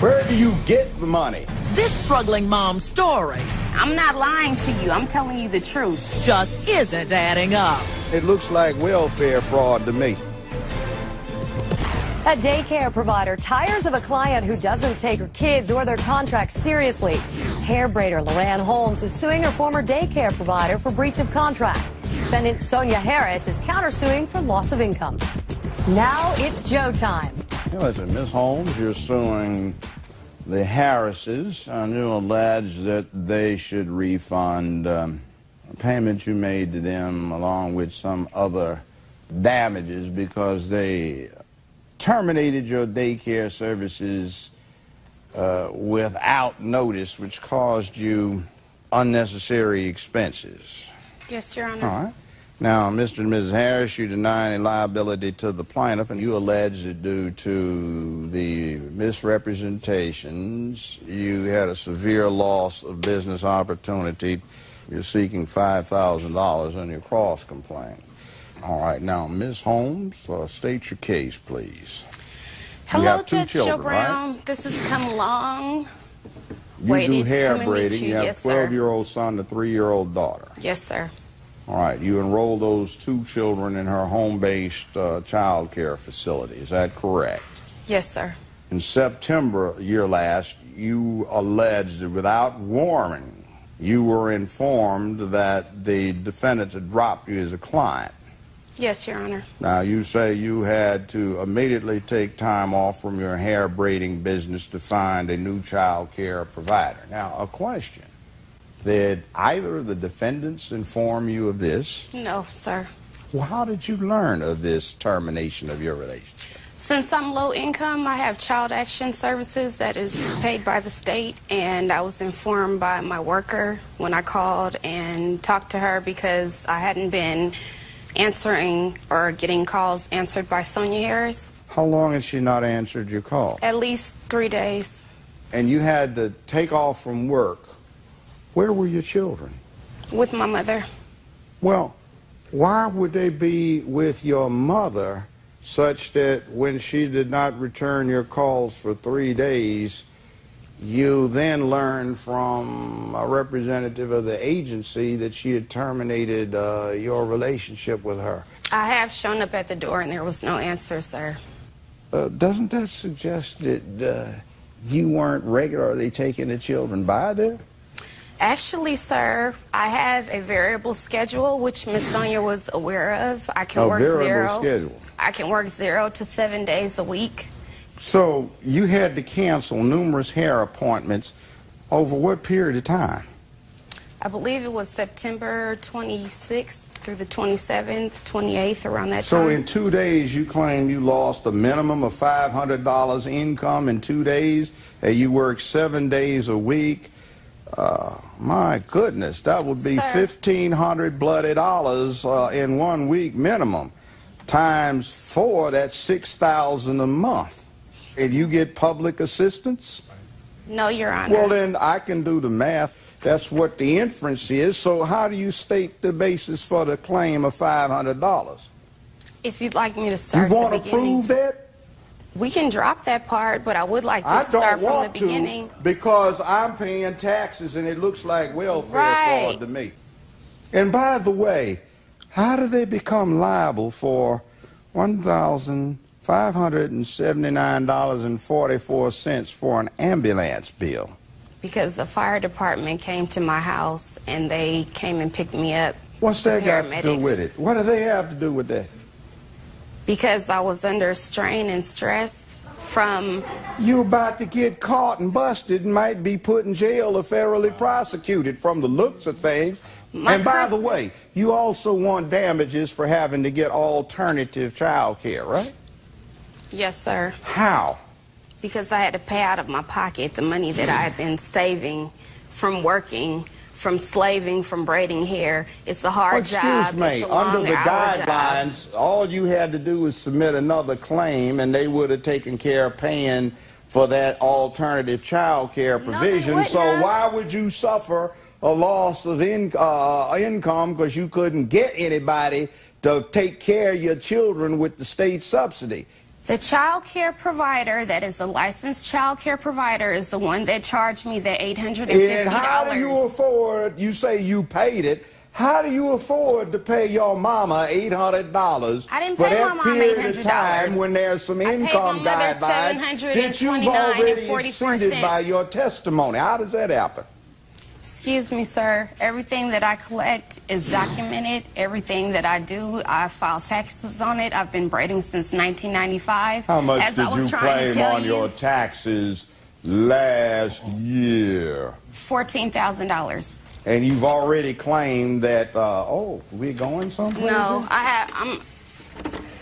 Where do you get the money? This struggling mom's story I'm not lying to you. I'm telling you the truth. just isn't adding up. It looks like welfare fraud to me. A daycare provider tires of a client who doesn't take her kids or their contract seriously. Hair braider Loran Holmes is suing her former daycare provider for breach of contract. Defendant Sonia Harris is countersuing for loss of income. Now it's Joe time. Listen, Ms. Holmes, you're suing the Harrises, and you allege that they should refund payments you made to them along with some other damages because they terminated your daycare services without notice, which caused you unnecessary expenses. Yes, Your Honor. All right. Now, Mr. and Mrs. Harris, you deny any liability to the plaintiff, and you allege that due to the misrepresentations, you had a severe loss of business opportunity. You're seeking $5,000 on your cross complaint. All right. Now, Ms. Holmes, state your case, please. Hello, you have two Judge children, Joe Brown. right? This has come long. You Waited do to hair come and meet braiding. you. You have Yes, a sir. 12-year-old son, a 3-year-old daughter. Yes, sir. All right, you enroll those two children in her home-based child care facility. Is that correct? Yes, sir. In September year last, you alleged that without warning, you were informed that the defendants had dropped you as a client. Yes, Your Honor. Now, you say you had to immediately take time off from your hair braiding business to find a new child care provider. Now, a question. Did either of the defendants inform you of this? No, sir. Well, how did you learn of this termination of your relationship? Since I'm low income, I have child action services that is paid by the state, and I was informed by my worker when I called and talked to her because I hadn't been answering or getting calls answered by Sonia Harris. How long has she not answered your call? At least 3 days. And you had to take off from work. Where were your children? With my mother. Well, why would they be with your mother such that when she did not return your calls for 3 days, you then learned from a representative of the agency that she had terminated your relationship with her? I have shown up at the door and there was no answer, sir. Doesn't that suggest that you weren't regularly taking the children by there? Actually, sir, I have a variable schedule, which Miss Sonia was aware of. I can work variable schedule. I can work 0 to 7 days a week. So you had to cancel numerous hair appointments over what period of time? I believe it was September 26th through the 27th, 28th, around that time. So in 2 days, you claim you lost a minimum of $500 income in 2 days, and you worked 7 days a week. My goodness, that would be $1,500 bloody dollars in 1 week minimum. Times 4, that's $6,000 a month. And you get public assistance? No, Your Honor. Well, then I can do the math. That's what the inference is. So how do you state the basis for the claim of $500? If you'd like me to start You at want the to beginning. prove that? We can drop that part, but I would like to I start don't from want the beginning. to because I'm paying taxes and it looks like welfare fraud to me. And by the way, how do they become liable for $1,579.44 for an ambulance bill? Because the fire department came to my house and they came and picked me up. What's that got to do with it? What do they have to do with that? Because I was under strain and stress from... You're about to get caught and busted and might be put in jail or federally prosecuted from the looks of things. And by the way, you also want damages for having to get alternative child care, right? Yes, sir. How? Because I had to pay out of my pocket the money that I had been saving from working, from slaving, from braiding hair. It's a hard job. Excuse me, under the guidelines, all you had to do was submit another claim and they would have taken care of paying for that alternative child care provision. So why would you suffer a loss of income because you couldn't get anybody to take care of your children with the state subsidy? The child care provider that is a licensed child care provider is the one that charged me the $850. And how do you afford, you say you paid it, how do you afford to pay your mama $800 I didn't for pay my that mom period of $800. time when there's some I paid income my mother guidelines that you've already exceeded by your testimony? How does that happen? Excuse me, sir. Everything that I collect is documented. Everything that I do, I file taxes on it. I've been braiding since 1995. How much As I did was you trying to claim tell on you, your taxes last year? $14,000. And you've already claimed that, oh, we're going someplace? No,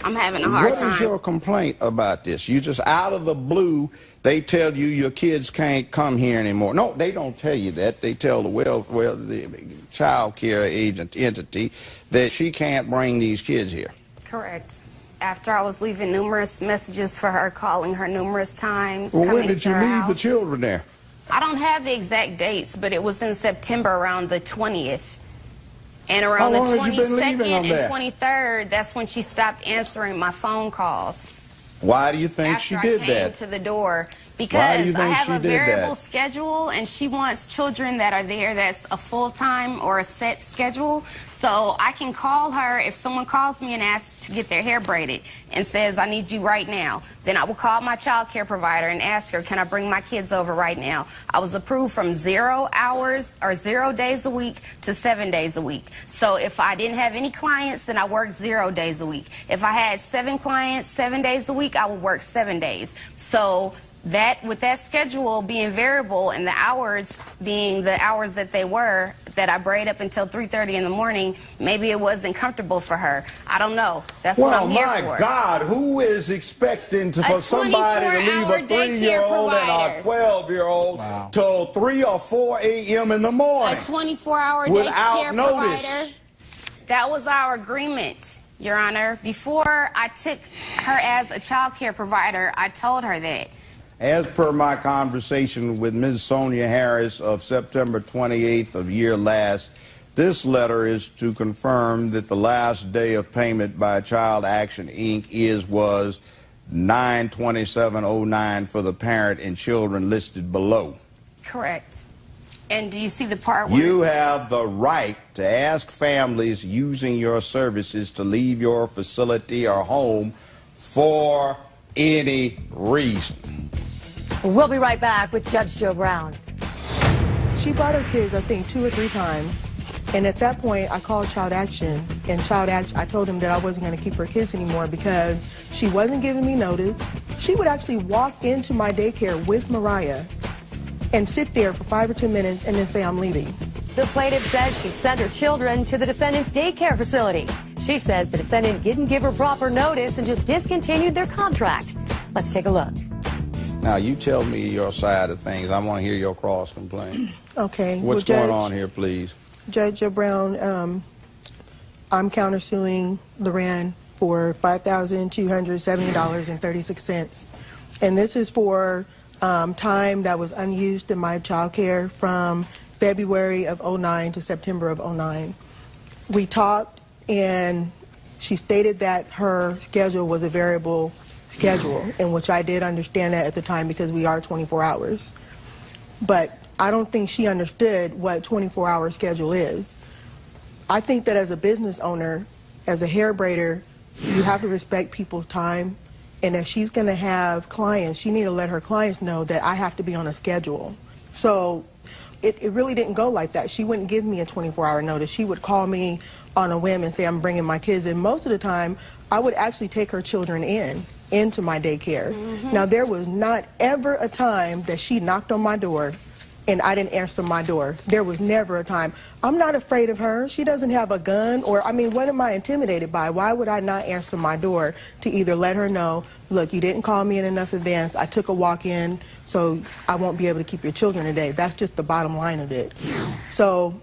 I'm having a hard time. What is your complaint about this? You just out of the blue, they tell you your kids can't come here anymore. No, they don't tell you that. They tell the child care agent entity that she can't bring these kids here. Correct. After I was leaving numerous messages for her, calling her numerous times. Well, when coming did to you her leave house. the children there? I don't have the exact dates, but it was in September around the 20th. And around the How long have you been 22nd leaving them there? and 23rd, that's when she stopped answering my phone calls. Why do you think she did After I came that? to the door, Why do you because I think have she a did variable that? schedule, and she wants children that are there that's a full-time or a set schedule. So I can call her if someone calls me and asks to get their hair braided and says, I need you right now. Then I will call my child care provider and ask her, can I bring my kids over right now? I was approved from 0 hours or 0 days a week to 7 days a week. So if I didn't have any clients, then I worked 0 days a week. If I had 7 clients 7 days a week, I would work 7 days. So that, with that schedule being variable and the hours being the hours that they were, that I braid up until 3:30 in the morning, maybe it wasn't comfortable for her. I don't know. That's what I'm here for. Well, my God, who is expecting for somebody to leave a 24-hour 3-year-old and a daycare 12-year-old till 3 or 4 a.m. in the morning? A 24-hour without daycare notice. provider. That was our agreement, Your Honor. Before I took her as a child care provider, I told her that. As per my conversation with Ms. Sonia Harris of September 28th of year last, this letter is to confirm that the last day of payment by Child Action, Inc. was 9/27/09 for the parent and children listed below. Correct. And do you see the part where... You have the right to ask families using your services to leave your facility or home for any reason. We'll be right back with Judge Joe Brown. She brought her kids, I think, 2 or 3 times. And at that point, I called Child Action. And Child Action, I told them that I wasn't going to keep her kids anymore because she wasn't giving me notice. She would actually walk into my daycare with Mariah and sit there for 5 or 10 minutes and then say, I'm leaving. The plaintiff says she sent her children to the defendant's daycare facility. She says the defendant didn't give her proper notice and just discontinued their contract. Let's take a look. Now, you tell me your side of things. I want to hear your cross complaint. Okay. What's going on here, please? Judge Joe Brown, I'm countersuing Loran for $5,270.36. And this is for time that was unused in my child care from February of 09 to September of 09. We talked, and she stated that her schedule was a variable schedule, in which I did understand that at the time because we are 24 hours. But I don't think she understood what 24-hour schedule is. I think that as a business owner, as a hair braider, you have to respect people's time. And if she's going to have clients, she needs to let her clients know that I have to be on a schedule. So it really didn't go like that. She wouldn't give me a 24-hour notice. She would call me on a whim and say, I'm bringing my kids in. Most of the time, I would actually take her children into my daycare. Now, there was not ever a time that she knocked on my door and I didn't answer my door. There was never a time. I'm not afraid of her. She doesn't have a gun, or, I mean, what am I intimidated by? Why would I not answer my door to either let her know, look, you didn't call me in enough advance, I took a walk in, so I won't be able to keep your children today. That's just the bottom line of it. So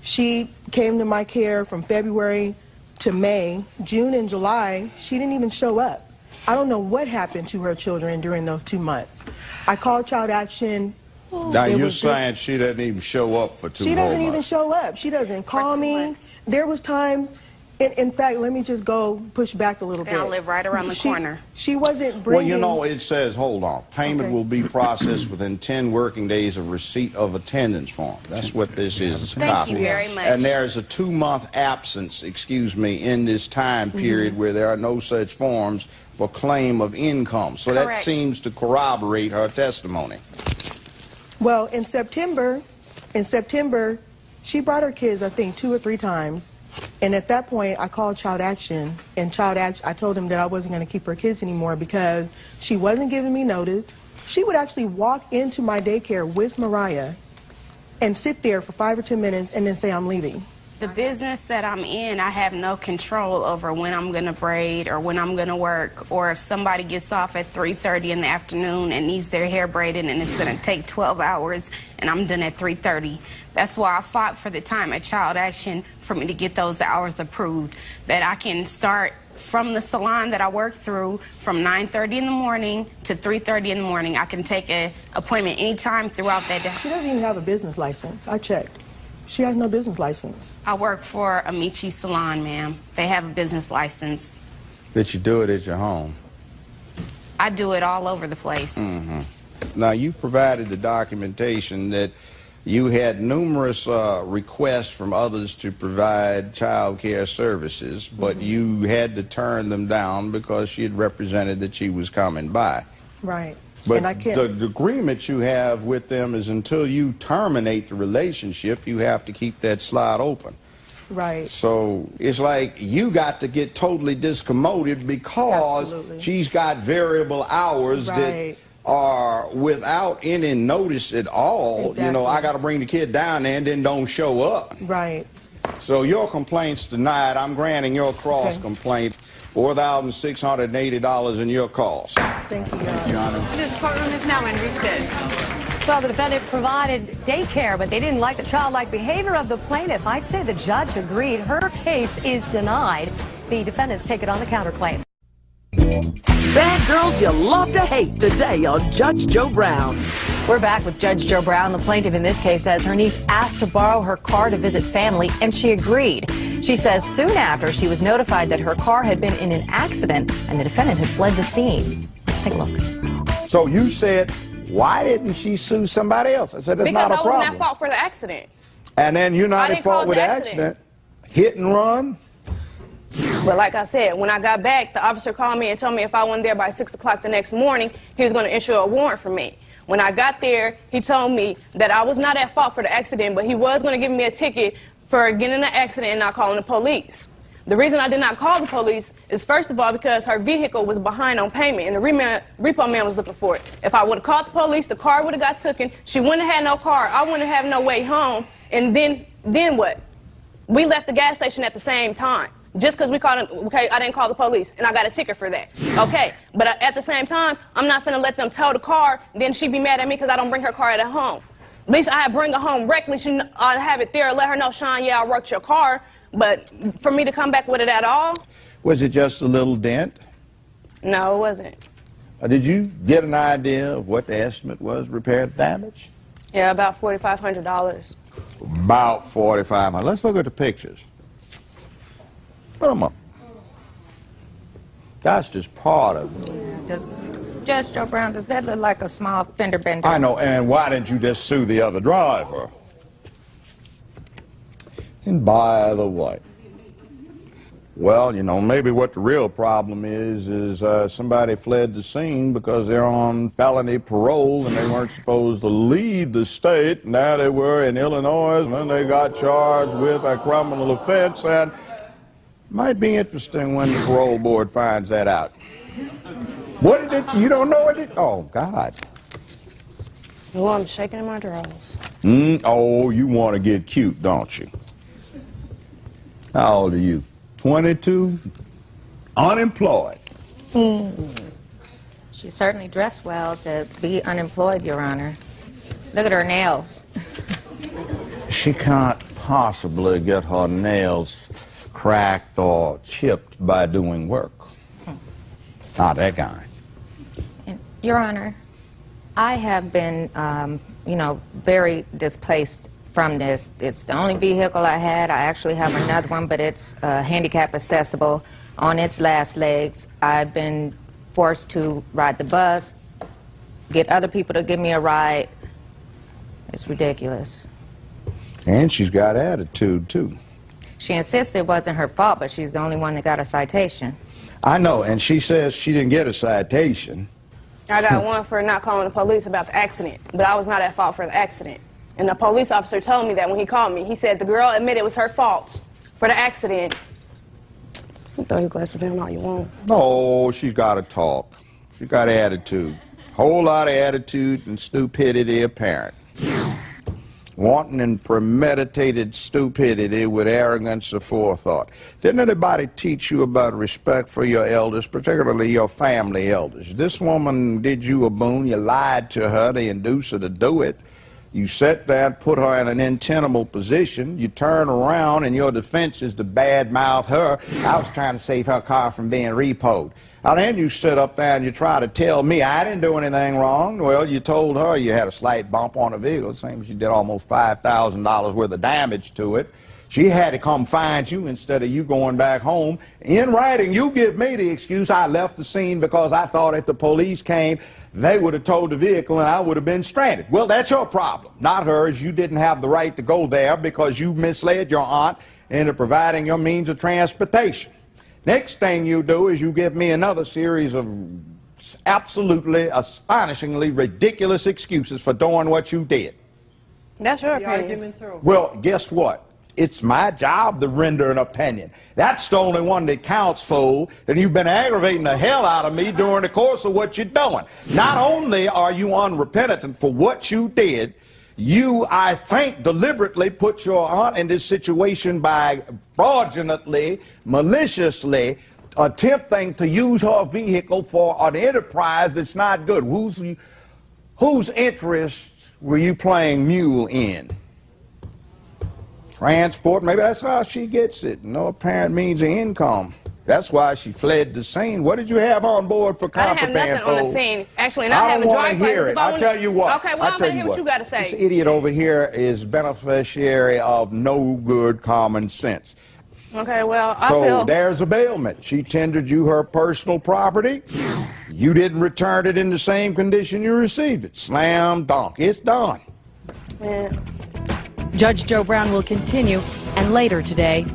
she came to my care from February to May. June and July, she didn't even show up. I don't know what happened to her children during those 2 months. I called Child Action. Now, you're saying she doesn't even show up for 2 She more doesn't even months. show up. She doesn't call me. There was times In fact, let me just go push back a little bit. I live right around the corner. She wasn't Well, bringing... you know, it says, hold on, payment Okay. will be processed within 10 working days of receipt of attendance form. That's what this is. It's a Thank copy. you very much. And there's a 2-month absence, excuse me, in this time period where there are no such forms for claim of income. So that Correct. seems to corroborate her testimony. Well, in September, she brought her kids, I think, 2 or 3 times. And at that point, I called Child Action, and I told them that I wasn't going to keep her kids anymore because she wasn't giving me notice. She would actually walk into my daycare with Mariah and sit there for 5 or 10 minutes and then say, I'm leaving. The business that I'm in, I have no control over when I'm going to braid or when I'm going to work, or if somebody gets off at 3:30 in the afternoon and needs their hair braided and it's going to take 12 hours and I'm done at 3:30. That's why I fought for the time at Child Action for me to get those hours approved, that I can start from the salon that I work through from 9:30 in the morning to 3:30 in the morning. I can take an appointment anytime throughout that day. She doesn't even have a business license. I checked. She has no business license. I work for Amici Salon, ma'am. They have a business license. That you do it at your home. I do it all over the place. Now, you've provided the documentation that you had numerous requests from others to provide child care services, but you had to turn them down because she had represented that she was coming by. Right. But And I can't... the agreement you have with them is until you terminate the relationship, you have to keep that slot open. Right. So it's like you got to get totally discommoded because Absolutely. she's got variable hours Right. that are without any notice at all. You know, Exactly. I got to bring the kid down there and then don't show up. Right. So your complaint's denied. I'm granting your cross Okay. complaint $4,680 in your cost. Thank you, Your Honor. This courtroom is now in recess. Well, the defendant provided daycare, but they didn't like the childlike behavior of the plaintiff. I'd say the judge agreed. Her case is denied. The defendants take it on the counterclaim. Bad girls you love to hate today on Judge Joe Brown. We're back with Judge Joe Brown. The plaintiff in this case says her niece asked to borrow her car to visit family, and she agreed. She says soon after she was notified that her car had been in an accident and the defendant had fled the scene. Let's take a look. So you said, why didn't she sue somebody else? I said, that's not a Because I problem. wasn't at fault for the accident. And then you're not I at didn't fault cause with the the accident. Hit and run? But like I said, when I got back, the officer called me and told me if I wasn't there by 6 o'clock the next morning, he was going to issue a warrant for me. When I got there, he told me that I was not at fault for the accident, but he was going to give me a ticket for getting in an accident and not calling the police. The reason I did not call the police is, first of all, because her vehicle was behind on payment, and the repo man was looking for it. If I would have called the police, the car would have got taken. She wouldn't have had no car. I wouldn't have no way home. And then what? We left the gas station at the same time. Just because we called him, okay, I didn't call the police, and I got a ticket for that. Okay, but at the same time, I'm not finna let them tow the car, then she'd be mad at me because I don't bring her car at home. At least I bring her home recklessly, I'd have it there, let her know, Sean, yeah, I worked your car, but for me to come back with it at all, Was it just a little dent? no, it wasn't. Did you get an idea of what the estimate was, repair damage? Yeah, about $4,500. About $4,500. Let's look at the pictures. Put them up. That's just part of it. Judge Joe Brown, does that look like a small fender bender? I know, and why didn't you just sue the other driver? And by the way, well, you know, maybe what the real problem is somebody fled the scene because they're on felony parole and they weren't supposed to leave the state. Now they were in Illinois, and then they got charged with a criminal offense, and might be interesting when the parole board finds that out. What did it? You don't know what it? Oh, God. Oh, I'm shaking in my drawers. Oh, you want to get cute, don't you? How old are you? 22? Unemployed. She certainly dressed well to be unemployed, Your Honor. Look at her nails. She can't possibly get her nails cracked or chipped by doing work. Not that kind. And, Your Honor, I have been, very displaced from this. It's the only vehicle I had. I actually have another one, but it's handicap accessible on its last legs. I've been forced to ride the bus, get other people to give me a ride. It's ridiculous. And she's got attitude, too. She insists it wasn't her fault, but she's the only one that got a citation. I know, and she says she didn't get a citation. I got one for not calling the police about the accident, but I was not at fault for the accident. And the police officer told me that when he called me. He said the girl admitted it was her fault for the accident. You throw your glasses down all you want. No, she's got to talk. She's got attitude. Whole lot of attitude and stupidity apparent. Wanton and premeditated stupidity with arrogance or forethought. Didn't anybody teach you about respect for your elders, particularly your family elders? This woman did you a boon. You lied to her to induce her to do it. You sat there and put her in an untenable position. You turn around and your defense is to badmouth her. I was trying to save her car from being repoed. Now then you sit up there and you try to tell me I didn't do anything wrong. Well, you told her you had a slight bump on the vehicle. It seems you did almost $5,000 worth of damage to it. She had to come find you instead of you going back home. In writing, you give me the excuse I left the scene because I thought if the police came, they would have towed the vehicle and I would have been stranded. Well, that's your problem, not hers. You didn't have the right to go there because you misled your aunt into providing your means of transportation. Next thing you do is you give me another series of absolutely, astonishingly ridiculous excuses for doing what you did. That's your opinion. Well, guess what? It's my job to render an opinion. That's the only one that counts, fool. And you've been aggravating the hell out of me during the course of what you're doing. Not only are you unrepentant for what you did, you, I think, deliberately put your aunt in this situation by fraudulently, maliciously attempting to use her vehicle for an enterprise that's not good. Whose interest were you playing mule in? Transport, maybe that's how she gets it. No apparent means of income. That's why she fled the scene. What did you have on board for contraband? I have nothing on the scene. Actually, and I have a driver's license. driver's license. I'll tell you what. Okay, well, I'm going to hear what you got to say. This idiot over here is beneficiary of no good common sense. Okay, well, So there's a bailment. She tendered you her personal property. You didn't return it in the same condition you received it. Slam dunk. It's done. Yeah. Judge Joe Brown will continue, and later today.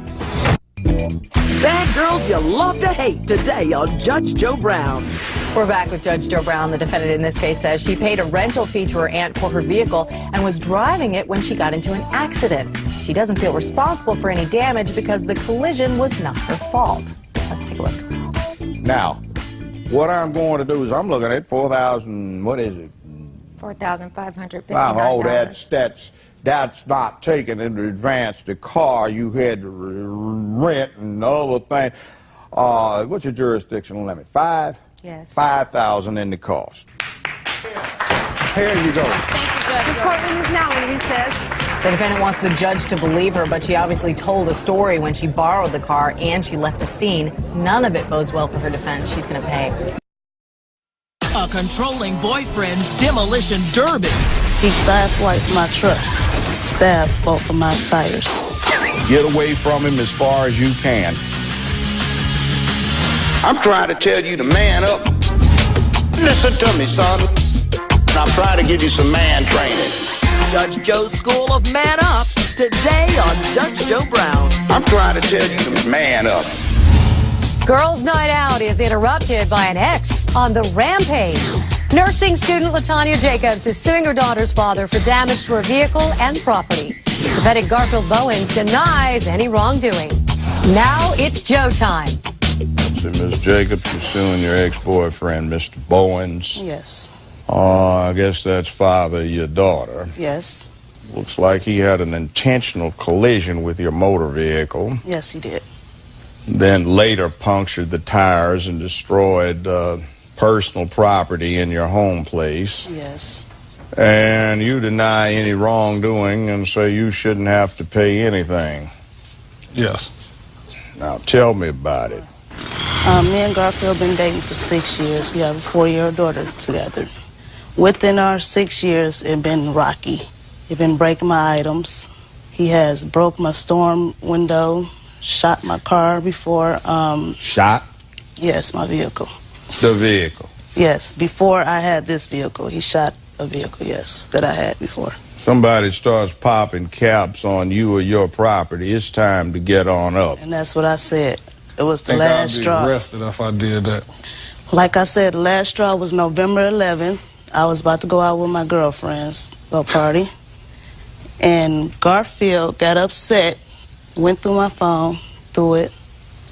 Bad girls you love to hate today on Judge Joe Brown. We're back with Judge Joe Brown. The defendant in this case says she paid a rental fee to her aunt for her vehicle and was driving it when she got into an accident. She doesn't feel responsible for any damage because the collision was not her fault. Let's take a look. Now, what I'm going to do is I'm looking at 4,000, what is it? $4,559. Wow, that's not taking into advance the car you had to rent and the other thing. What's your jurisdictional limit? 5? Yes. 5,000 in the cost. Here you go. Thank you, Judge. This courtroom is now in recess. The defendant wants the judge to believe her, but she obviously told a story when she borrowed the car and she left the scene. None of it bodes well for her defense. She's going to pay. A controlling boyfriend's demolition derby. He sideswiped my truck, stabbed both of my tires. Get away from him as far as you can. I'm trying to tell you to man up. Listen to me, son. I'm trying to give you some man training. Judge Joe's School of Man Up today on Judge Joe Brown. I'm trying to tell you to man up. Girls' night out is interrupted by an ex on the rampage. Nursing student LaTanya Jacobs is suing her daughter's father for damage to her vehicle and property. Defendant Garfield Bowens denies any wrongdoing. Now it's Joe time. So, Ms. Jacobs, you're suing your ex-boyfriend, Mr. Bowens. Yes. I guess that's father of your daughter. Yes. Looks like he had an intentional collision with your motor vehicle. Yes, he did. Then later punctured the tires and destroyed personal property in your home place. Yes. And you deny any wrongdoing and say you shouldn't have to pay anything. Yes. Now tell me about it. Me and Garfield been dating for 6 years. We have a 4-year-old daughter together. Within our 6 years, it been rocky. He been breaking my items. He has broke my storm window, shot my car before. Shot? Yes, my vehicle. The vehicle? Yes, before I had this vehicle. He shot a vehicle, yes, that I had before. Somebody starts popping caps on you or your property, it's time to get on up. And that's what I said. It was the last straw. I'd be arrested if I did that. Like I said, the last straw was November 11th. I was about to go out with my girlfriends, go party. And Garfield got upset, went through my phone, threw it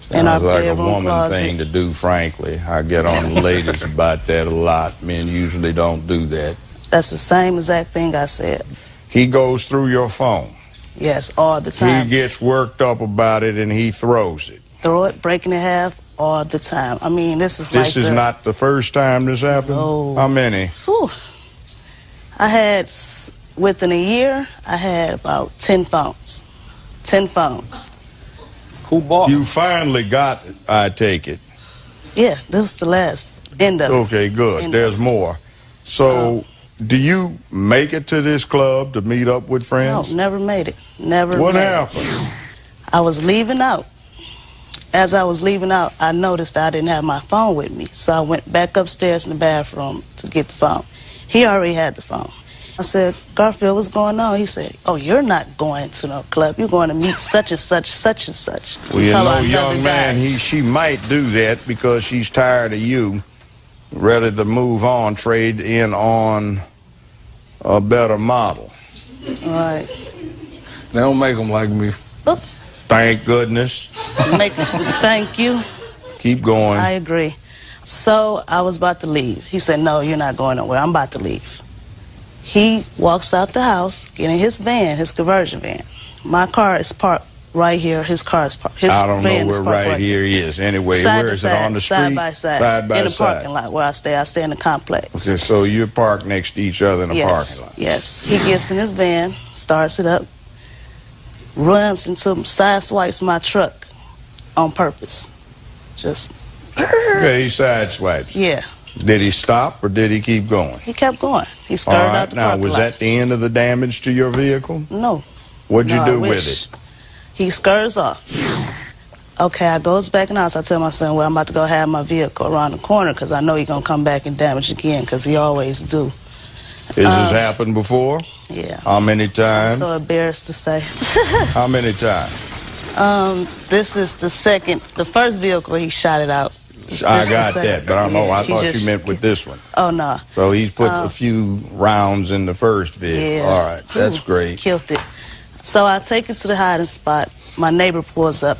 in our Sounds like a bedroom woman closet. thing to do, frankly. I get on the ladies about that a lot. Men usually don't do that. That's the same exact thing I said. He goes through your phone. Yes, all the time. He gets worked up about it and he throws it. Throw it, break it in half, all the time. I mean, this is This like is not the first time this happened? No. How many? Whew. I had, within a year, I had about 10 phones. 10 phones. Who bought You finally got it, I take it. Yeah, this was the last end of it. Okay, good. End There's of it. more. So, do you make it to this club to meet up with friends? No, never made it. Never What made it. happened? I was leaving out. As I was leaving out, I noticed I didn't have my phone with me. So I went back upstairs in the bathroom to get the phone. He already had the phone. I said, Garfield, what's going on? He said, oh, you're not going to no club. You're going to meet such and such, such and such. Well, you know, young man, she might do that because she's tired of you, ready to move on, trade in on a better model. All right. They don't make them like me. Oop. Thank goodness. Thank you. Keep going. I agree. So I was about to leave. He said, no, you're not going nowhere. I'm about to leave. He walks out the house, getting his van, his conversion van. My car is parked right here. His car is parked. His I don't van know is where parked right here is. Anyway, Side where to is side, it? On the street? Side by side. Side by in the side. parking lot where I stay. I stay in the complex. Okay, so you're parked next to each other in the parking lot. Yes. He gets in his van, starts it up, runs into, side swipes my truck on purpose. Just. Okay, he side swipes. Yeah. Did he stop or did he keep going? He kept going. He All started right, out the now, parking was lot. that the end of the damage to your vehicle? No. What'd you No, I do with wish. it? He scurs off. Okay, I goes back in the house. I tell my son, well, I'm about to go have my vehicle around the corner because I know he's going to come back and damage again because he always do. Has this happened before? Yeah. How many I'm times? so embarrassed to say. How many times? This is the first vehicle he shot it out. I got that, but I don't know. I He thought just- you meant with this one. Oh, no. So he's put a few rounds in the first vehicle. Yeah. All right, that's Ooh, great. Killed it. So I take it to the hiding spot. My neighbor pulls up.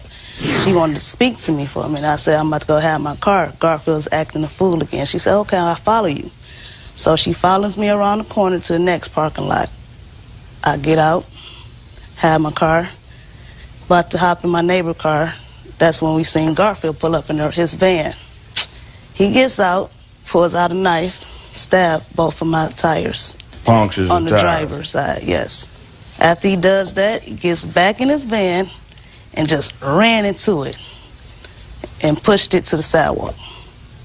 She wanted to speak to me for a minute. I said, I'm about to go have my car. Garfield's acting a fool again. She said, okay, I'll follow you. So she follows me around the corner to the next parking lot. I get out, have my car, about to hop in my neighbor's car. That's when we seen Garfield pull up in his van. He gets out, pulls out a knife, stabbed both of my tires. Punctures On the the tire. driver's side, yes. After he does that, he gets back in his van and just ran into it and pushed it to the sidewalk.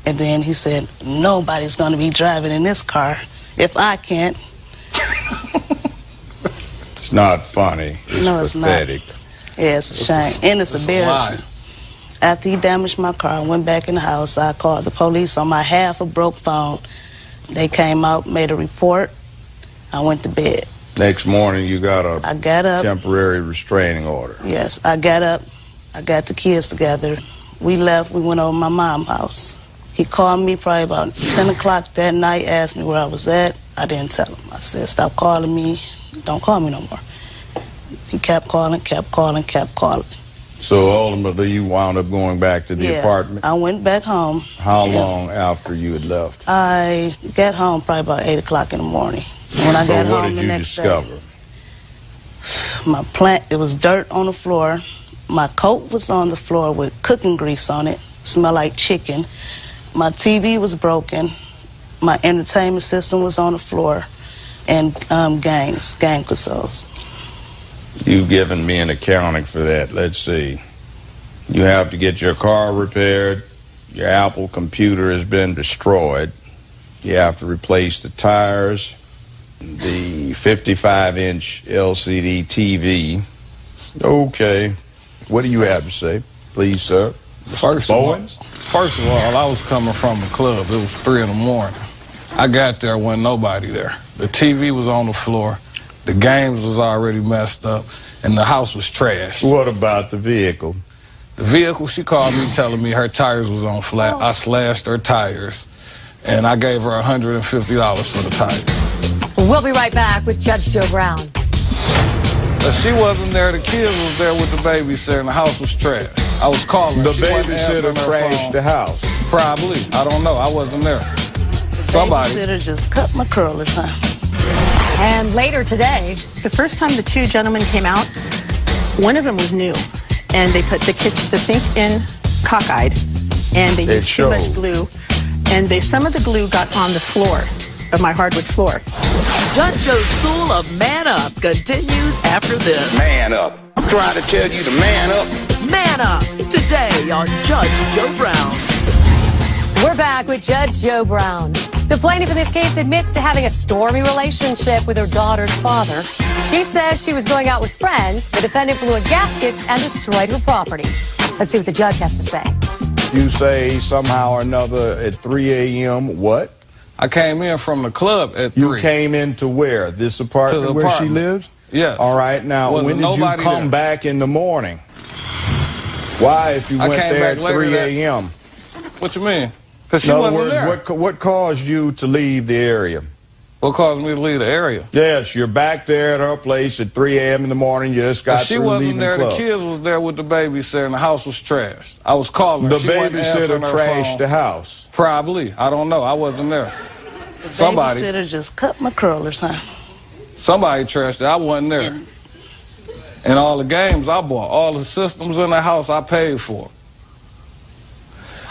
And then he said, nobody's going to be driving in this car if I can't. It's not funny. It's No, it's not. pathetic. Yeah, it's a shame. And it's It's a embarrassing. lie. After he damaged my car, I went back in the house. I called the police on my half a broke phone. They came out, made a report. I went to bed. Next morning, you got a I got up. temporary restraining order. Yes, I got up. I got the kids together. We left. We went over to my mom's house. He called me probably about 10 o'clock that night, asked me where I was at. I didn't tell him. I said, stop calling me. Don't call me no more. He kept calling, kept calling, kept calling. So ultimately, you wound up going back to the apartment. I went back home. How long after you had left? I got home probably about 8 o'clock in the morning. And when I So got what home did the you next discover? day, my plant, it was dirt on the floor. My coat was on the floor with cooking grease on it. Smelled like chicken. My TV was broken. My entertainment system was on the floor. And game consoles. You've given me an accounting for that. Let's see. You have to get your car repaired. Your Apple computer has been destroyed. You have to replace the tires. the 55-inch LCD TV. Okay. What do you have to say? Please, sir. First of all, I was coming from the club. It was 3 in the morning. I got there, wasn't nobody there. The TV was on the floor. The games was already messed up, and the house was trashed. What about the vehicle? The vehicle, she called me telling me her tires was on flat. I slashed her tires, and I gave her $150 for the tires. We'll be right back with Judge Joe Brown. But she wasn't there. The kids was there with the babysitter, and the house was trash. I was calling. The She wasn't babysitter answering her trashed phone. the house. Probably. I don't know. I wasn't there. Somebody. Babysitter just cut my curlers, huh? And later today, The first time the two gentlemen came out, one of them was new, and they put the sink in cockeyed, and they used too much glue, and some of the glue got on the floor of my hardwood floor. Judge Joe's School of Man Up continues after this. Man up. I'm trying to tell you to man up. Man Up, today on Judge Joe Brown. we're back with Judge Joe Brown. The plaintiff in this case admits to having a stormy relationship with her daughter's father. She says she was going out with friends. The defendant blew a gasket and destroyed her property. Let's see what the judge has to say. You say somehow or another at 3 a.m. what? I came in from the club at 3. You came into where? This apartment where she lives? Yes. All right. Now, when did you come back in the morning? Why, if you went there at 3 a.m.? What you mean? Because she In other wasn't words, there. what caused you to leave the area? What caused me to leave the area? Yes, you're back there at her place at 3 a.m. in the morning. You just got She through wasn't leaving there. the club. The kids was there with the babysitter, and the house was trashed. I was calling her. The She wasn't answering babysitter her trashed phone. the house. Probably. I don't know. I wasn't there. Somebody. Babysitter just cut my curlers, huh? Somebody trashed it. I wasn't there. And all the games I bought, all the systems in the house I paid for.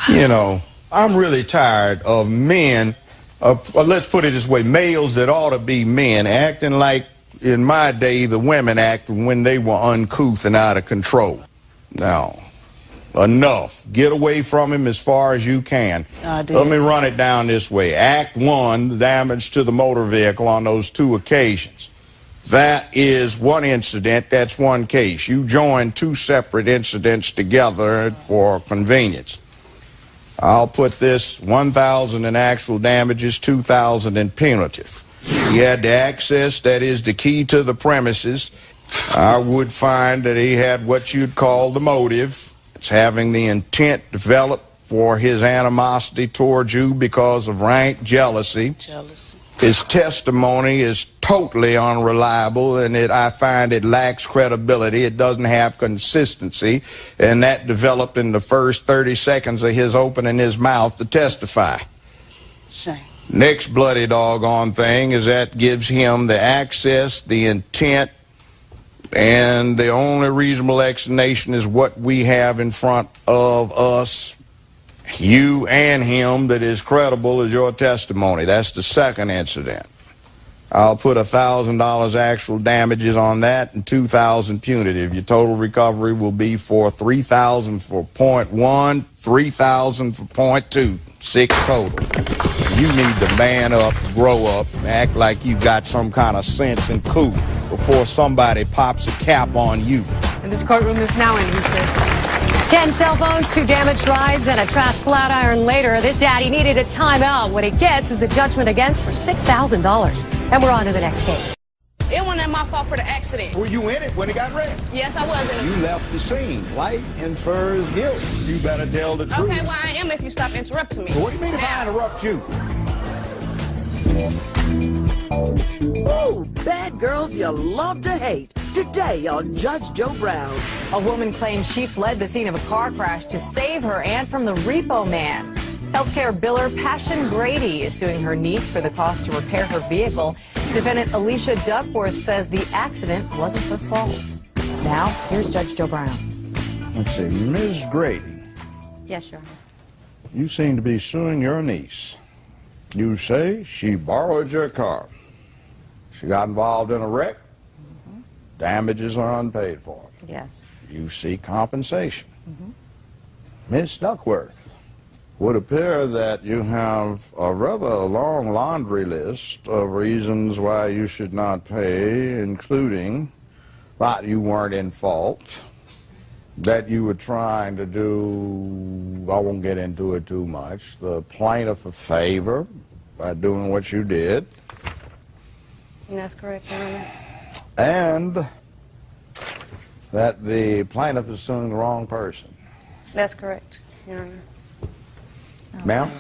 You know, I'm really tired of men, let's put it this way, males that ought to be men, acting like in my day the women acted when they were uncouth and out of control. Now, enough. Get away from him as far as you can. Let me run it down this way. Act 1, the damage to the motor vehicle on those 2 occasions. That is one incident. That's one case. You join 2 separate incidents together for convenience. I'll put this 1,000 in actual damages, 2,000 in punitive. He had the access, that is the key to the premises. I would find that he had what you'd call the motive. It's having the intent developed for his animosity towards you because of rank jealousy. His testimony is totally unreliable, and I find it lacks credibility. It doesn't have consistency, and that developed in the first 30 seconds of his opening his mouth to testify. Shame. Next bloody doggone thing is that gives him the access, the intent, and the only reasonable explanation is what we have in front of us, you and him, that is credible as your testimony. That's the second incident. I'll put $1,000 actual damages on that and $2,000 punitive. Your total recovery will be for $3,000 for .1, $3,000 for .2, 6 total. You need to man up, grow up, act like you got some kind of sense and cool before somebody pops a cap on you. And this courtroom is now in recess. 10 cell phones, 2 damaged rides, and a trash flat iron later. This daddy needed a timeout. What he gets is a judgment against for $6,000. And we're on to the next case. It wasn't my fault for the accident. Were you in it when it got wrecked? Yes, I was in it. You left the scene. Flight infers guilt. You better tell the truth. Okay, well, I am if you stop interrupting me. What do you mean if I interrupt you? Ooh, bad girls you love to hate. Today on Judge Joe Brown. A woman claims she fled the scene of a car crash to save her aunt from the repo man. Healthcare biller Passion Grady is suing her niece for the cost to repair her vehicle. Defendant Alicia Duckworth says the accident wasn't her fault. Now, here's Judge Joe Brown. Let's see, Ms. Grady, Yes, Your Honor. you seem to be suing your niece. You say she borrowed your car. She got involved in a wreck. Damages are unpaid for. Yes. You seek compensation. Miss Duckworth, would appear that you have a rather long laundry list of reasons why you should not pay, including that you weren't in fault, that you were trying to do, I won't get into it too much, the plaintiff a favor by doing what you did. That's correct, Your Honor. And that the plaintiff is suing the wrong person. That's correct, Your Honor. Ma'am,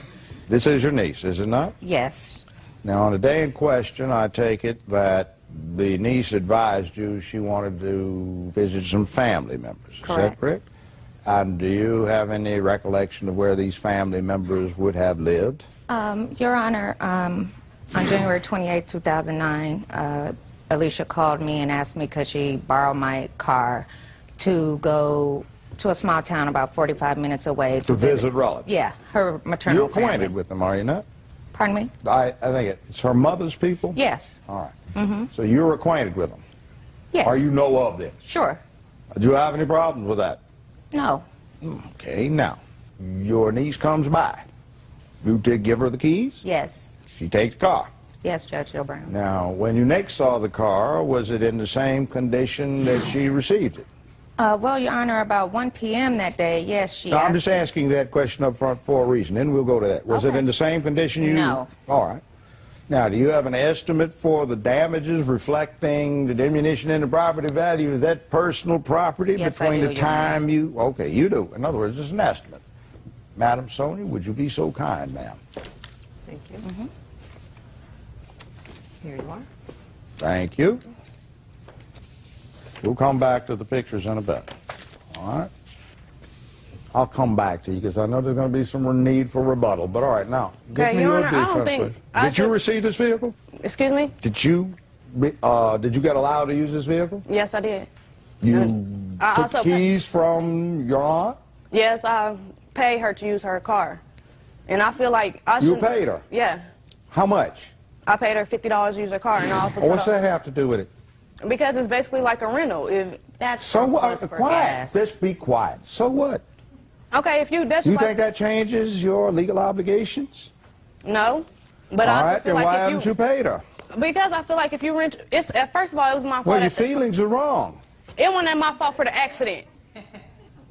this is your niece, is it not? Yes. Now, on the day in question, I take it that the niece advised you she wanted to visit some family members. Is that correct? And do you have any recollection of where these family members would have lived? Your Honor, on January 28, 2009, Alicia called me and asked me could she borrow my car to go to a small town about 45 minutes away. To visit relatives? Yeah, her maternal You're acquainted family. with them, are you not? Pardon me? I think it's her mother's people? Yes. All right. So you're acquainted with them? Yes. Or you know of them? Sure. Do you have any problems with that? No. Okay, now, your niece comes by. You did give her the keys? Yes. She takes the car. Yes, Judge Joe Brown. Now, when you next saw the car, was it in the same condition that she received it? Well, Your Honor, about 1 p.m. that day, yes, she No, I'm asked just asking that question up front for a reason, then we'll go to that. Was it in the same condition you... No. All right. Now, do you have an estimate for the damages reflecting the diminution in the property value of that personal property Yes, between I do, the Your Honor. time you... Okay, you do. In other words, it's an estimate. Madam Sonia, would you be so kind, ma'am? Thank you. Here you are. Thank you. We'll come back to the pictures in a bit. All right? I'll come back to you because I know there's going to be some need for rebuttal. But all right, now, give Okay, me Your your Honor, I don't defense, think please. I Did you should- receive this vehicle? Excuse me? Did you get allowed to use this vehicle? Yes, I did. You I took also keys from your aunt? Yes, I paid her to use her car. And I feel like I should... You paid her? Yeah. How much? I paid her $50 to use her car, and I also... What's that have to do with it? Because it's basically like a rental. If That's So what? plus for Quiet. gas. Let's be quiet. So what? Okay, if you... That's You just think that changes your legal obligations? No. But All I also right, feel then why like haven't if you paid her? Because I feel like if you rent... First of all, it was my fault. Well, your at the- feelings are wrong. It wasn't my fault for the accident.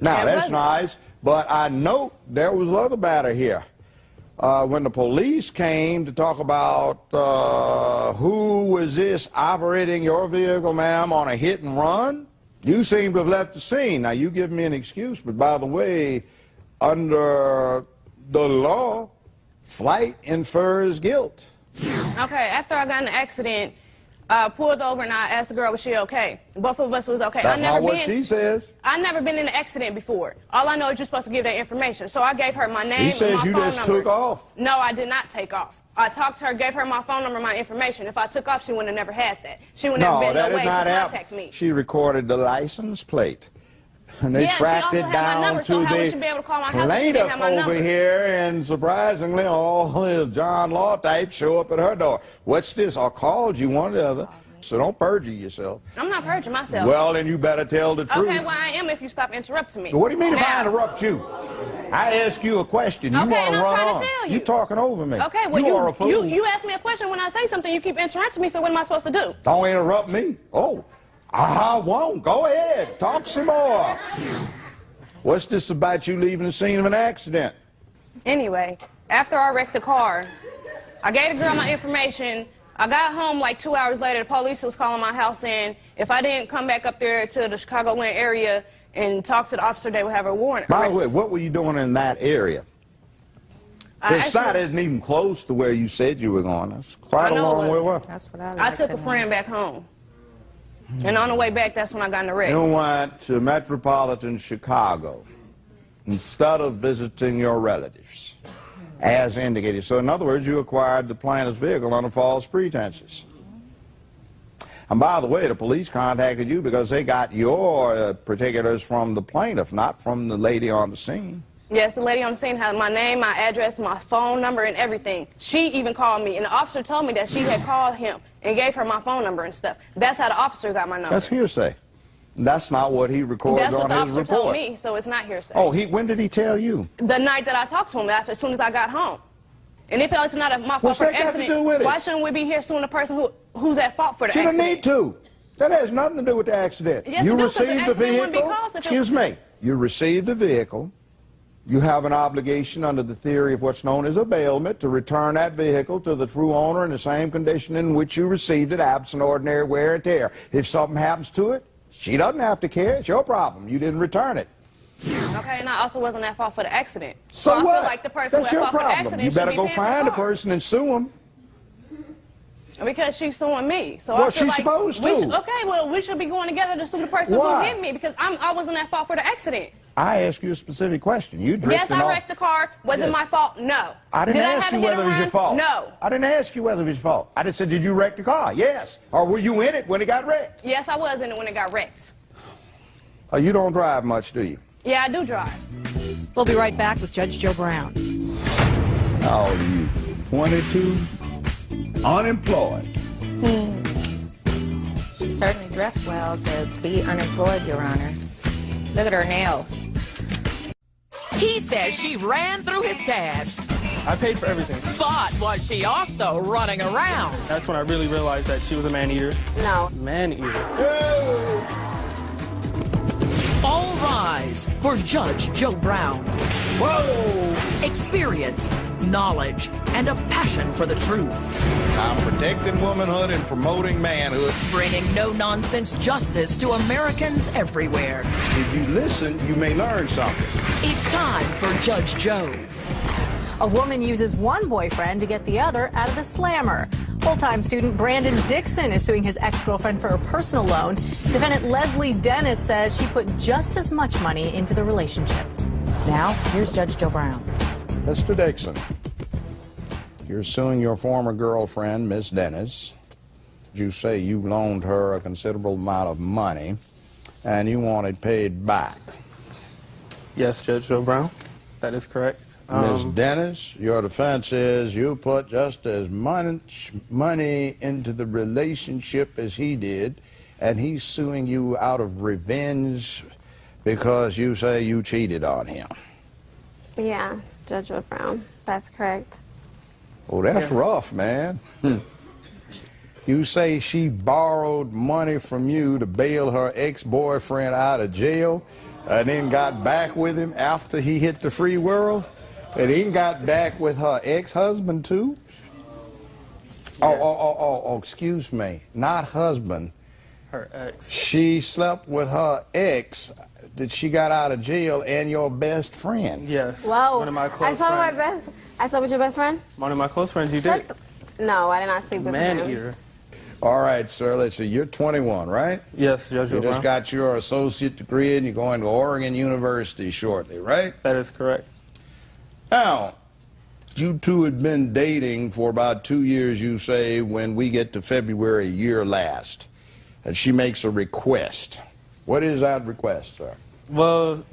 Now, It that's wasn't. nice, but I note there was other matter here. When the police came to talk about who was this operating your vehicle, ma'am, on a hit and run, you seem to have left the scene. Now, you give me an excuse, but by the way, under the law, flight infers guilt. Okay, after I got in the accident, I pulled over and I asked the girl, was she okay? Both of us was okay. That's not what she says. I never been in an accident before. All I know is you're supposed to give that information. So I gave her my name She says and my you phone just number. took off. No, I did not take off. I talked to her, gave her my phone number, my information. If I took off, she would have never had that. She would have No, been that no is way to not contact happening. me. She recorded the license plate. And they Yeah, she tracked also it had my down number, to so how would the she be able to call my house if she didn't plaintiff have my over number? here, and surprisingly, all the John Law types show up at her door. What's this? I called you, one or the other. So don't perjure yourself. I'm not perjuring myself. Well, then you better tell the truth. Okay, well, I am if you stop interrupting me. What do you mean if I Now- interrupt you? I ask you a question. You Okay, want and to I'm run trying to on. tell you. You're talking over me. Okay, well, you are a fool. you ask me a question. When I say something, you keep interrupting me, so what am I supposed to do? Don't interrupt me. Oh, I won't. Go ahead. Talk some more. What's this about you leaving the scene of an accident? Anyway, after I wrecked the car, I gave the girl my information. I got home like 2 hours later. The police was calling my house saying if I didn't come back up there to the Chicagoland area and talk to the officer, they would have a warrant. By the way, what were you doing in that area? It's not even close to where you said you were going. That's quite a long way away. That's what I took a friend back home. And on the way back, that's when I got in the wreck. You went to metropolitan Chicago instead of visiting your relatives, as indicated. So in other words, you acquired the plaintiff's vehicle under false pretenses. And by the way, the police contacted you because they got your particulars from the plaintiff, not from the lady on the scene. Yes, the lady on the scene had my name, my address, my phone number, and everything. She even called me, and the officer told me that she had called him and gave her my phone number and stuff. That's how the officer got my number. That's hearsay. That's not what he records That's what the on his officer report. told me, so it's not hearsay. Oh, when did he tell you? The night that I talked to him, as soon as I got home. And if it's not my fault What's for that the got accident, to do with it? why shouldn't we be here suing the person who's at fault for the She don't accident? need to. That has nothing to do with the accident. Yes, You it do, 'cause the received the accident wouldn't be vehicle. caused if it Excuse me. You received the vehicle. You have an obligation under the theory of what's known as a bailment to return that vehicle to the true owner in the same condition in which you received it, absent ordinary wear and tear. If something happens to it, she doesn't have to care. It's your problem. You didn't return it. Okay, and I also wasn't at fault for the accident. So I what? feel like the person That's who your at fault for the problem. accident You better should go be paying find the the person and sue him. Because she's suing me. So Well, I feel she's supposed to. Okay, well, we should be going together to sue the person Why? who hit me because I wasn't at fault for the accident. I asked you a specific question. You drifted Yes, I off. wrecked the car. Was it Yes. my fault? No. I didn't Did ask have you a hit whether it and was your run? fault. No. I didn't ask you whether it was your fault. I just said, did you wreck the car? Yes. Or were you in it when it got wrecked? Yes, I was in it when it got wrecked. Oh, you don't drive much, do you? Yeah, I do drive. We'll be right back with Judge Joe Brown. How old are you? 22? Unemployed. She certainly dressed well to be unemployed, Your Honor. Look at her nails. He says she ran through his cash, I paid for everything. but was she also running around? That's when I really realized that she was a man-eater. No. Man-eater. All rise for Judge Joe Brown. Whoa! Experience, knowledge, and a passion for the truth. I'm protecting womanhood and promoting manhood. Bringing no-nonsense justice to Americans everywhere. If you listen, you may learn something. It's time for Judge Joe. A woman uses one boyfriend to get the other out of the slammer. Full-time student Brandon Dixon is suing his ex-girlfriend for a personal loan. Defendant Leslie Dennis says she put just as much money into the relationship. Now, here's Judge Joe Brown. Mr. Dixon, you're suing your former girlfriend, Miss Dennis. You say you loaned her a considerable amount of money, and you want it paid back. Yes, Judge Joe Brown. That is correct. Ms. Dennis, your defense is you put just as much money into the relationship as he did, and he's suing you out of revenge because you say you cheated on him. Yeah, Judge Brown. That's correct. Oh, that's rough, man. You say she borrowed money from you to bail her ex-boyfriend out of jail and then got back with him after he hit the free world? And then got back with her ex-husband, too? Oh, excuse me. Not husband. Her ex. She slept with her ex that she got out of jail and your best friend. Yes. Whoa. One of my close I saw my friends. I slept with your best friend? One of my close friends, you Shut did. No, I did not sleep with him. Man-eater. All right, sir, let's see. You're 21, right? Yes, Judge Joe You just Brown. got your associate degree and you're going to Oregon University shortly, right? That is correct. Now, you two had been dating for about 2 years, you say, when we get to February year last. And she makes a request. What is that request, sir? Well,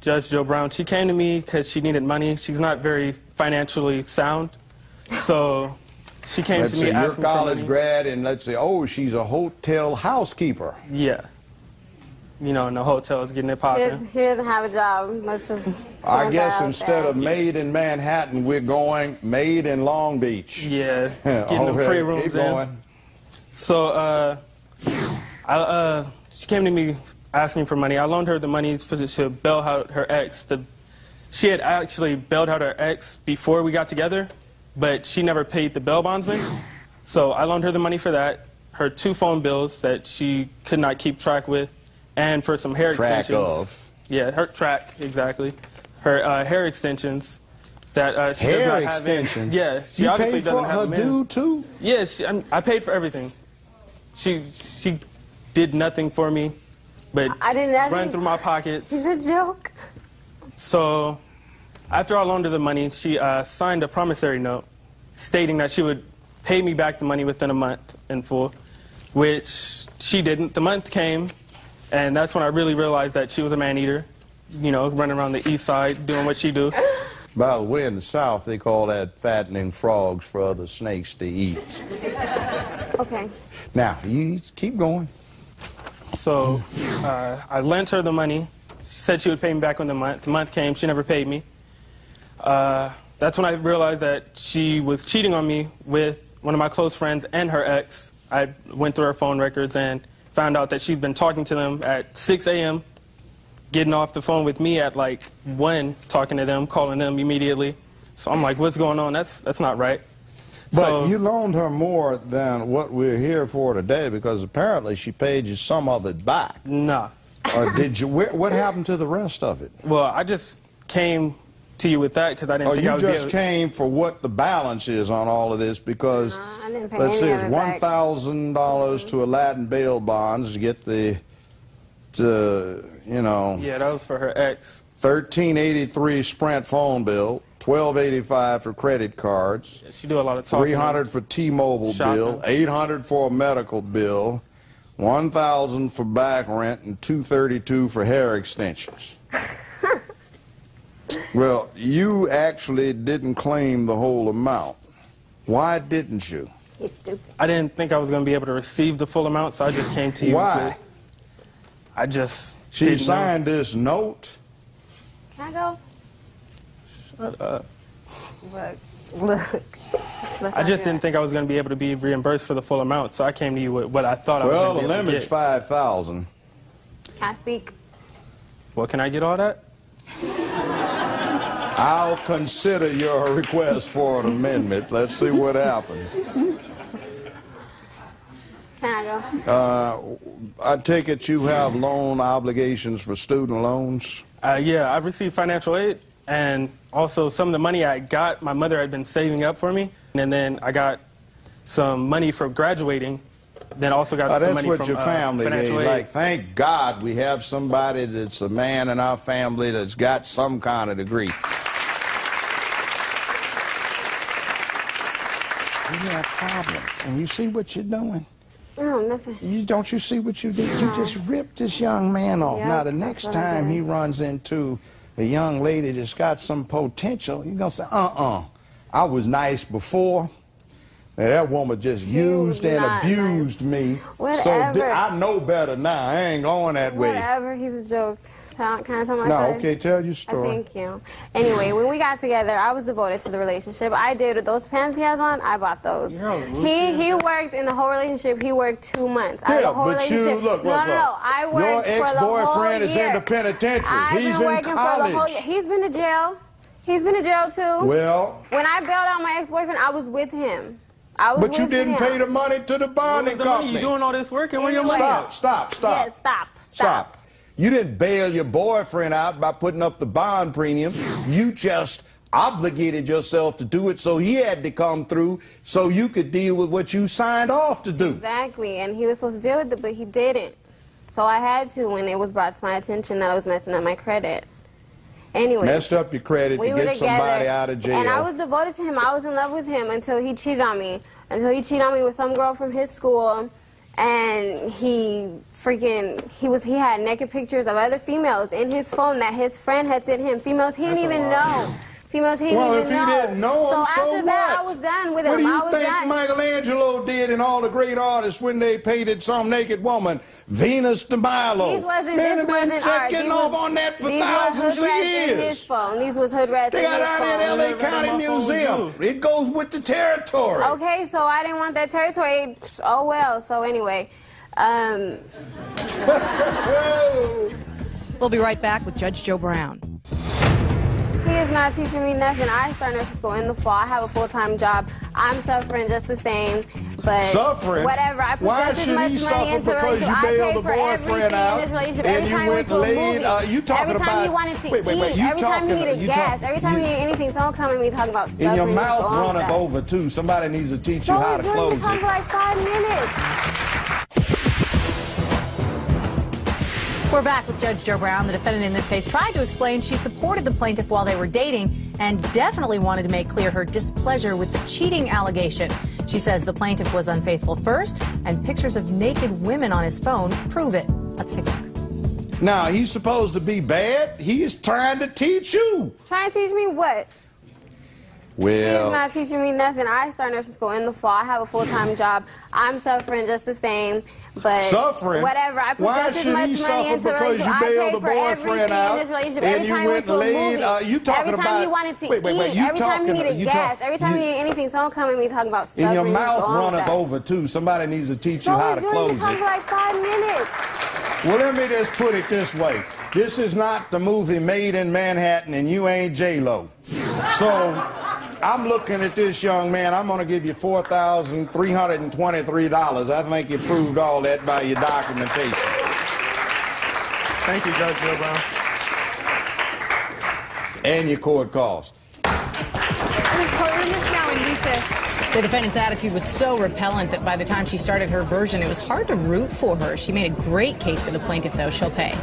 Judge Joe Brown, she came to me because she needed money. She's not very financially sound. So she came Let's to say me you're asking for college money. grad, and let's say, oh, she's a hotel housekeeper. Yeah. You know, in the hotels, getting it He popping. doesn't have a job. Let's just. I put guess that out instead there. of maid in Manhattan, we're going maid in Long Beach. Yeah, getting them Okay, free rooms keep in. going. So, she came to me asking for money. I loaned her the money to bail out her ex. She had actually bailed out her ex before we got together, but she never paid the bail bondsman. So I loaned her the money for that, her 2 phone bills that she could not keep track with, and for some hair extensions. Of. Yeah, her track, exactly. Her hair extensions that she does Hair not have in. extensions? Yeah, she You obviously paid for doesn't have her them in. due, too? Yeah, I paid for everything. She did nothing for me, but I didn't have run any- through my pockets. It's a joke. So after I loaned her the money, she signed a promissory note stating that she would pay me back the money within a month in full, which she didn't. The month came, and that's when I really realized that she was a man-eater, you know, running around the east side doing what she do. By the way, in the South, they call that fattening frogs for other snakes to eat. Okay. Now, you keep going. So I lent her the money. She said she would pay me back when the month came. She never paid me. That's when I realized that she was cheating on me with one of my close friends and her ex. I went through her phone records and found out that she's been talking to them at 6 a.m., getting off the phone with me at like 1, talking to them, calling them immediately. So I'm like, what's going on? That's not right. But so, you loaned her more than what we're here for today, because apparently she paid you some of it back. Nah. Or did you? What happened to the rest of it? Well, I just came to you with that because I didn't think I would be able to... you just came for what the balance is on all of this, because let's say it's $1,000 to Aladdin bail bonds to get you know... Yeah, that was for her ex. $1,383 Sprint phone bill, $1,285 for credit cards. Yeah, she do a lot of talking. $300 for T-Mobile bill, $800 for a medical bill, $1,000 for back rent, and $232 for hair extensions. Well, you actually didn't claim the whole amount. Why didn't you? He's stupid. I didn't think I was going to be able to receive the full amount, so I just came to you. Why? I just She signed this note. Can I go? Shut up. Look. I just didn't think I was going to be able to be reimbursed for the full amount, so I came to you with what I thought I was going to be able to get. Well, the limit's $5,000. Can I speak? Well, can I get all that? I'll consider your request for an amendment. Let's see what happens. Can I go? I take it you have loan obligations for student loans? Yeah, I've received financial aid, and also some of the money I got, my mother had been saving up for me, and then I got some money for graduating, then also got some money from that's what your family financial gave. aid. Like, thank God we have somebody that's a man in our family that's got some kind of degree. You have problems, and you see what you're doing? No, nothing. Don't you see what you did? You just ripped this young man off. Yeah, now, the next time he runs into a young lady that's got some potential, you're going to say, I was nice before. Now, that woman just used and abused me. Whatever. So I know better now. I ain't going that way. Whatever, he's a joke. Can I tell my No, story? okay, tell your story. Thank you. Anyway, when we got together, I was devoted to the relationship. I did. Those pants he has on, I bought those. He worked in the whole relationship. He worked 2 months. Yeah, but you, look. No, I worked your for the whole ex-boyfriend is in the year. penitentiary. He's in college. He's been to jail. He's been to jail, too. Well. When I bailed out my ex-boyfriend, I was with him. But you didn't pay the money to the bonding company. You doing all this work, and where your money? Stop. Yes, stop. You didn't bail your boyfriend out by putting up the bond premium. You just obligated yourself to do it, so he had to come through so you could deal with what you signed off to do. Exactly, and he was supposed to deal with it, but he didn't. So I had to when it was brought to my attention that I was messing up my credit. Anyway. Messed up your credit to get somebody out of jail. And I was devoted to him. I was in love with him until he cheated on me. Until he cheated on me with some girl from his school. And he had naked pictures of other females in his phone that his friend had sent him. Females he didn't even know. Females he didn't even know. Well, if he didn't know them, so after that, I was done with him. What do you think Michelangelo did and all the great artists when they painted some naked woman? Venus de Milo. These wasn't art. Getting off on that for thousands of years. In his phone. These was hood rats. They got out in L.A. County Museum. It goes with the territory. Okay, so I didn't want that territory. Oh well. So anyway. We'll be right back with Judge Joe Brown. He is not teaching me nothing. I started nursing school in the fall. I have a full-time job. I'm suffering just the same. But suffering? Whatever. I put Why just should as he much suffer money into because you bailed the boyfriend out and you went late? You talking every time about? He wanted to wait. eat, every time he needed gas, every time he needed anything, someone come at me talking about suffering. And your mouth runneth over too. Somebody needs to teach you how to close it. For like 5 minutes. We're back with Judge Joe Brown. The defendant in this case tried to explain she supported the plaintiff while they were dating and definitely wanted to make clear her displeasure with the cheating allegation. She says the plaintiff was unfaithful first, and pictures of naked women on his phone prove it. Let's take a look. Now, he's supposed to be bad. He's trying to teach you. Trying to teach me what? Well, He's not teaching me nothing. I started nursing school in the fall. I have a full-time job. I'm suffering just the same, but suffering? whatever. I put Why just as should much he money suffer into because relationship. you bailed the I paid for boyfriend everything out in this relationship. and Every you time we went went to a and laid? movie, You talking every time about? he wanted to wait, eat, you every time he needed you gas, every time he needed anything, someone come at me talking about suffering. And your mouth going runneth with over too. Somebody needs to teach that. you how to So he's close doing this it. for like 5 minutes. Well, let me just put it this way. This is not the movie Made in Manhattan, and you ain't J-Lo. So I'm looking at this young man. I'm going to give you $4,323. I think you proved all that by your documentation. Thank you, Judge Joe Brown. And your court cost. This courtroom is now in recess. The defendant's attitude was so repellent that by the time she started her version, it was hard to root for her. She made a great case for the plaintiff, though. She'll pay.